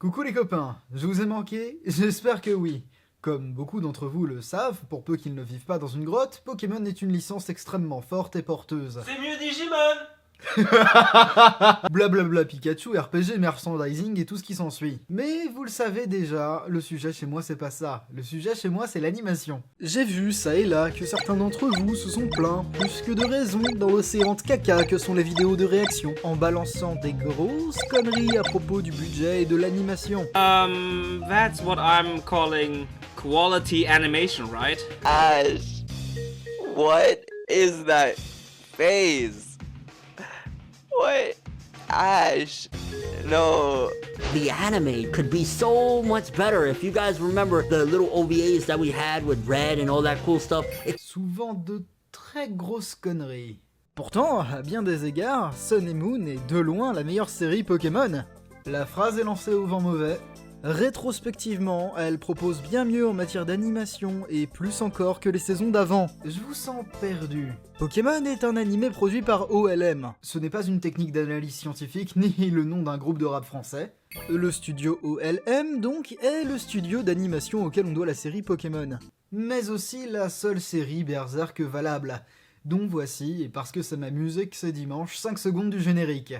Coucou les copains, je vous ai manqué? J'espère que oui. Comme beaucoup d'entre vous le savent, pour peu qu'ils ne vivent pas dans une grotte, Pokémon est une licence extrêmement forte et porteuse. C'est mieux Digimon. Blablabla Pikachu, RPG, merchandising et tout ce qui s'ensuit. Mais vous le savez déjà, le sujet chez moi c'est pas ça. Le sujet chez moi c'est l'animation. J'ai vu ça et là que certains d'entre vous se sont plaints, plus que de raison, dans l'océan de caca que sont les vidéos de réaction, en balançant des grosses conneries à propos du budget et de l'animation. That's what I'm calling quality animation, right? Ash, what is that face? What? Ash, no. The anime could be so much better if you guys remember the little OVAs that we had with Red and all that cool stuff. Souvent de très grosses conneries. Pourtant, à bien des égards, Sun et Moon est de loin la meilleure série Pokémon. La phrase est lancée au vent mauvais. Rétrospectivement, elle propose bien mieux en matière d'animation et plus encore que les saisons d'avant. Je vous sens perdu. Pokémon est un animé produit par OLM. Ce n'est pas une technique d'analyse scientifique ni le nom d'un groupe de rap français. Le studio OLM, donc, est le studio d'animation auquel on doit la série Pokémon. Mais aussi la seule série Berserk valable, dont voici, et parce que ça m'amuse que c'est dimanche, 5 secondes du générique.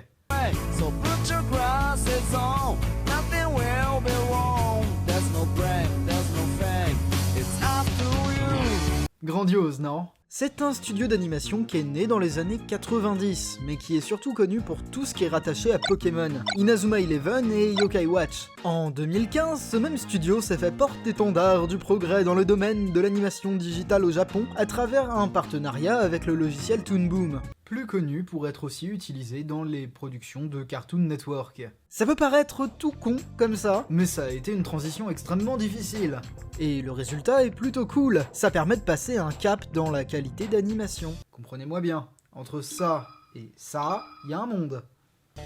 So put your glasses on, nothing will be wrong. There's no break, there's no fake, it's up to you. Grandiose, non? C'est un studio d'animation qui est né dans les années 90, mais qui est surtout connu pour tout ce qui est rattaché à Pokémon, Inazuma Eleven et Yokai Watch. En 2015, ce même studio s'est fait porte-étendard du progrès dans le domaine de l'animation digitale au Japon à travers un partenariat avec le logiciel Toon Boom, plus connu pour être aussi utilisé dans les productions de Cartoon Network. Ça peut paraître tout con comme ça, mais ça a été une transition extrêmement difficile. Et le résultat est plutôt cool, ça permet de passer un cap dans la qualité d'animation. Comprenez-moi bien, entre ça et ça, il y a un monde.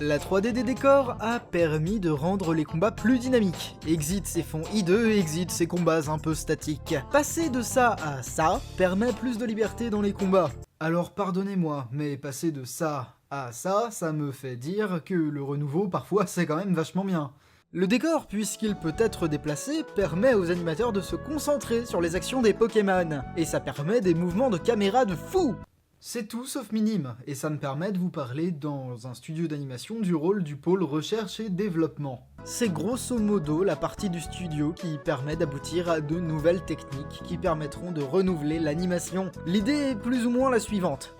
La 3D des décors a permis de rendre les combats plus dynamiques. Exit ses fonds hideux et exit ses combats un peu statiques. Passer de ça à ça permet plus de liberté dans les combats. Alors pardonnez-moi, mais passer de ça à ça me fait dire que le renouveau parfois c'est quand même vachement bien. Le décor, puisqu'il peut être déplacé, permet aux animateurs de se concentrer sur les actions des Pokémon, et ça permet des mouvements de caméra de fou. C'est tout sauf minime, et ça me permet de vous parler dans un studio d'animation du rôle du pôle recherche et développement. C'est grosso modo la partie du studio qui permet d'aboutir à de nouvelles techniques qui permettront de renouveler l'animation. L'idée est plus ou moins la suivante.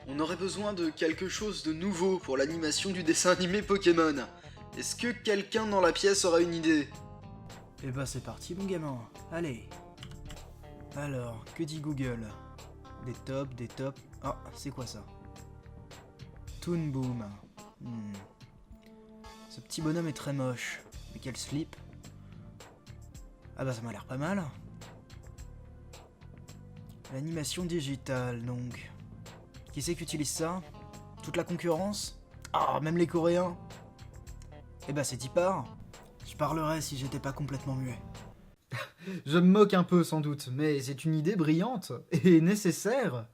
On aurait besoin de quelque chose de nouveau pour l'animation du dessin animé Pokémon. Est-ce que quelqu'un dans la pièce aura une idée? Eh ben c'est parti mon gamin, allez. Alors, que dit Google? Des tops... Ah, c'est quoi ça? Toon Boom. Ce petit bonhomme est très moche. Mais quel slip. Ah bah ça m'a l'air pas mal. L'animation digitale donc. Qui c'est qui utilise ça? Toute la concurrence? Ah, même les Coréens? Eh bah c'est 10 parts. Je parlerais si j'étais pas complètement muet. Je me moque un peu sans doute, mais c'est une idée brillante et nécessaire.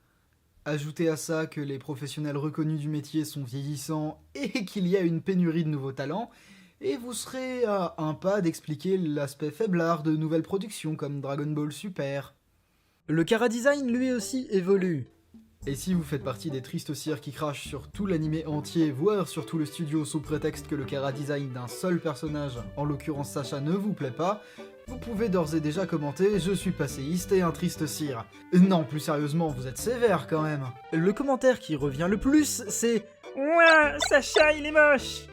Ajoutez à ça que les professionnels reconnus du métier sont vieillissants et qu'il y a une pénurie de nouveaux talents, et vous serez à un pas d'expliquer l'aspect faiblard de nouvelles productions comme Dragon Ball Super. Le chara-design lui aussi évolue. Et si vous faites partie des tristes cires qui crachent sur tout l'animé entier, voire sur tout le studio sous prétexte que le chara-design d'un seul personnage, en l'occurrence Sacha, ne vous plaît pas, vous pouvez d'ores et déjà commenter « Je suis passéiste et un triste cire ». Non, plus sérieusement, vous êtes sévère quand même. Le commentaire qui revient le plus, c'est « Ouah, Sacha, il est moche !»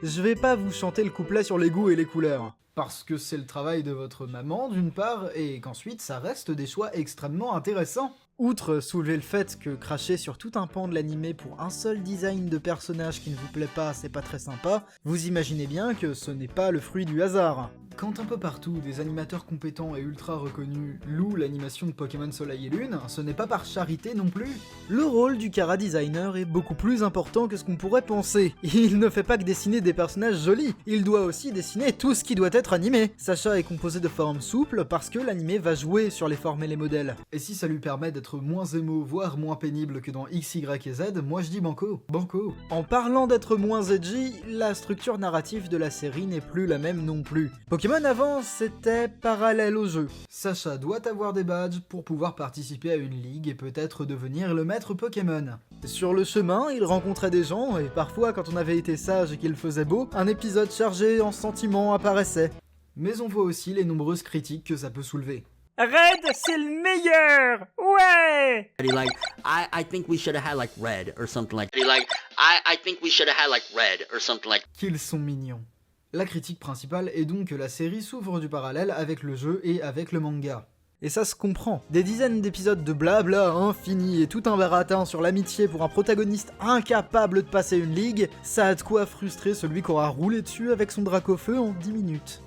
Je vais pas vous chanter le couplet sur les goûts et les couleurs. Parce que c'est le travail de votre maman d'une part, et qu'ensuite ça reste des choix extrêmement intéressants. Outre soulever le fait que cracher sur tout un pan de l'animé pour un seul design de personnage qui ne vous plaît pas, c'est pas très sympa, vous imaginez bien que ce n'est pas le fruit du hasard. Quand un peu partout, des animateurs compétents et ultra reconnus louent l'animation de Pokémon Soleil et Lune, ce n'est pas par charité non plus. Le rôle du Chara Designer est beaucoup plus important que ce qu'on pourrait penser. Il ne fait pas que dessiner des personnages jolis, il doit aussi dessiner tout ce qui doit être animé. Sacha est composé de formes souples parce que l'animé va jouer sur les formes et les modèles. Et si ça lui permet d'être moins émo, voire moins pénible que dans X, Y et Z, moi je dis banco. Banco. En parlant d'être moins edgy, la structure narrative de la série n'est plus la même non plus. Pokémon avant, c'était parallèle au jeu. Sacha doit avoir des badges pour pouvoir participer à une ligue et peut-être devenir le maître Pokémon. Sur le chemin, il rencontrait des gens et parfois quand on avait été sage et qu'il faisait beau, un épisode chargé en sentiments apparaissait. Mais on voit aussi les nombreuses critiques que ça peut soulever. Red, c'est le meilleur! Ouais! Like, I think we should have had like Red or something like. Like, I think we should have had like Red or something like. Qu'ils sont mignons. La critique principale est donc que la série s'ouvre du parallèle avec le jeu et avec le manga. Et ça se comprend. Des dizaines d'épisodes de blabla infini et tout un baratin sur l'amitié pour un protagoniste incapable de passer une ligue, ça a de quoi frustrer celui qui aura roulé dessus avec son Dracofeu en 10 minutes.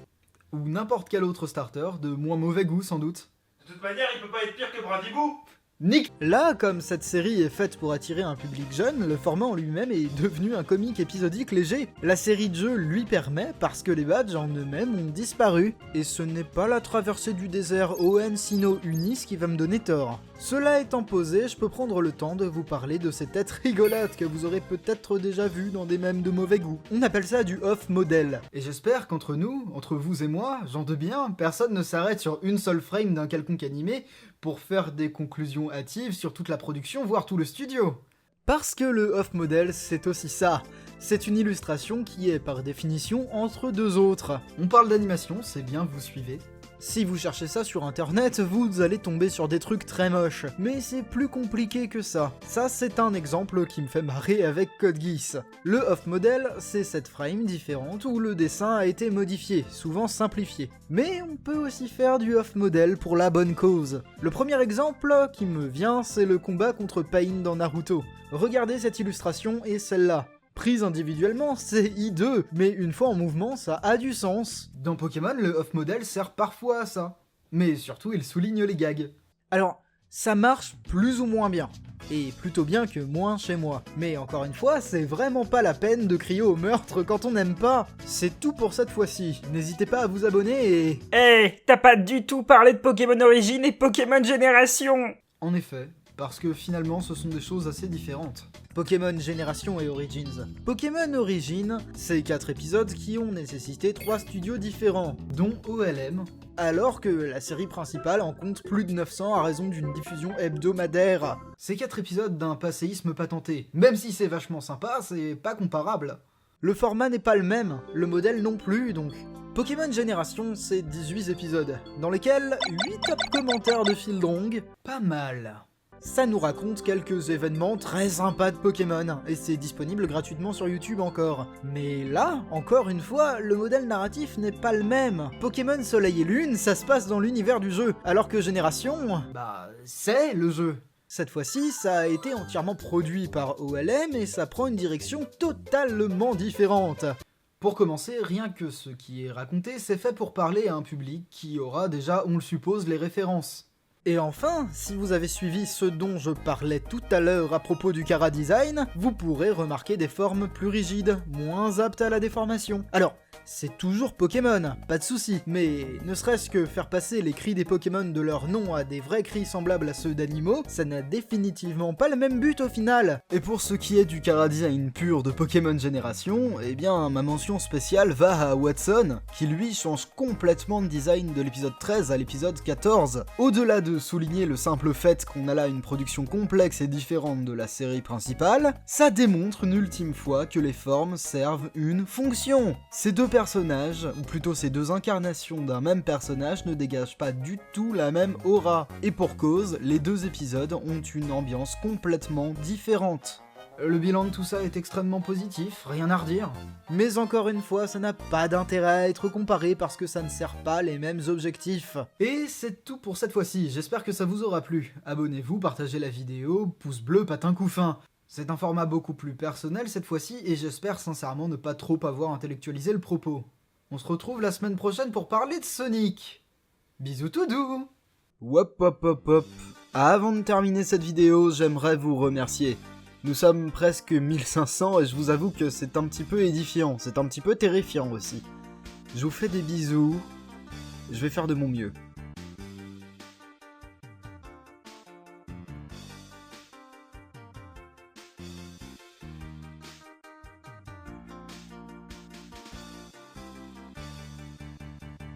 Ou n'importe quel autre starter, de moins mauvais goût sans doute. De toute manière, il peut pas être pire que Brindibou! Nick! Là, comme cette série est faite pour attirer un public jeune, le format en lui-même est devenu un comique épisodique léger. La série de jeux lui permet parce que les badges en eux-mêmes ont disparu. Et ce n'est pas la traversée du désert ON Sinnoh Unis qui va me donner tort. Cela étant posé, je peux prendre le temps de vous parler de ces têtes rigolotes que vous aurez peut-être déjà vues dans des mèmes de mauvais goût. On appelle ça du off-model. Et j'espère qu'entre nous, entre vous et moi, j'en doute bien, personne ne s'arrête sur une seule frame d'un quelconque animé pour faire des conclusions hâtives sur toute la production, voire tout le studio. Parce que le off-model, c'est aussi ça. C'est une illustration qui est par définition entre deux autres. On parle d'animation, c'est bien, vous suivez. Si vous cherchez ça sur internet, vous allez tomber sur des trucs très moches. Mais c'est plus compliqué que ça. Ça, c'est un exemple qui me fait marrer avec Code Geass. Le off-model, c'est cette frame différente où le dessin a été modifié, souvent simplifié. Mais on peut aussi faire du off-model pour la bonne cause. Le premier exemple qui me vient, c'est le combat contre Pain dans Naruto. Regardez cette illustration et celle-là. Prise individuellement, c'est hideux, mais une fois en mouvement, ça a du sens. Dans Pokémon, le off-model sert parfois à ça. Mais surtout, il souligne les gags. Alors, ça marche plus ou moins bien. Et plutôt bien que moins chez moi. Mais encore une fois, c'est vraiment pas la peine de crier au meurtre quand on n'aime pas. C'est tout pour cette fois-ci. N'hésitez pas à vous abonner et... T'as pas du tout parlé de Pokémon Origine et Pokémon Génération! En effet, parce que finalement ce sont des choses assez différentes. Pokémon Génération et Origins. Pokémon Origins, c'est 4 épisodes qui ont nécessité 3 studios différents, dont OLM, alors que la série principale en compte plus de 900 à raison d'une diffusion hebdomadaire. C'est 4 épisodes d'un passéisme patenté. Même si c'est vachement sympa, c'est pas comparable. Le format n'est pas le même, le modèle non plus donc. Pokémon Génération, c'est 18 épisodes, dans lesquels 8 top commentaires de Fildrong, pas mal. Ça nous raconte quelques événements très sympas de Pokémon, et c'est disponible gratuitement sur YouTube encore. Mais là, encore une fois, le modèle narratif n'est pas le même. Pokémon Soleil et Lune, ça se passe dans l'univers du jeu, alors que Génération, c'est le jeu. Cette fois-ci, ça a été entièrement produit par OLM et ça prend une direction totalement différente. Pour commencer, rien que ce qui est raconté, c'est fait pour parler à un public qui aura déjà, on le suppose, les références. Et enfin, si vous avez suivi ce dont je parlais tout à l'heure à propos du Chara Design, vous pourrez remarquer des formes plus rigides, moins aptes à la déformation. Alors, c'est toujours Pokémon, pas de souci, mais ne serait-ce que faire passer les cris des Pokémon de leur nom à des vrais cris semblables à ceux d'animaux, ça n'a définitivement pas le même but au final. Et pour ce qui est du Chara Design pur de Pokémon Génération, eh bien ma mention spéciale va à Watson, qui lui change complètement de design de l'épisode 13 à l'épisode 14. Au-delà de souligner le simple fait qu'on a là une production complexe et différente de la série principale, ça démontre une ultime fois que les formes servent une fonction. Ces deux personnages, ou plutôt ces deux incarnations d'un même personnage ne dégagent pas du tout la même aura. Et pour cause, les deux épisodes ont une ambiance complètement différente. Le bilan de tout ça est extrêmement positif, rien à redire. Mais encore une fois, ça n'a pas d'intérêt à être comparé parce que ça ne sert pas les mêmes objectifs. Et c'est tout pour cette fois-ci, j'espère que ça vous aura plu. Abonnez-vous, partagez la vidéo, pouce bleu, patin coup fin. C'est un format beaucoup plus personnel cette fois-ci et j'espère sincèrement ne pas trop avoir intellectualisé le propos. On se retrouve la semaine prochaine pour parler de Sonic. Bisous tout doux. Hop hop hop hop. Avant de terminer cette vidéo, j'aimerais vous remercier. Nous sommes presque 1500 et je vous avoue que c'est un petit peu édifiant, c'est un petit peu terrifiant aussi. Je vous fais des bisous, je vais faire de mon mieux.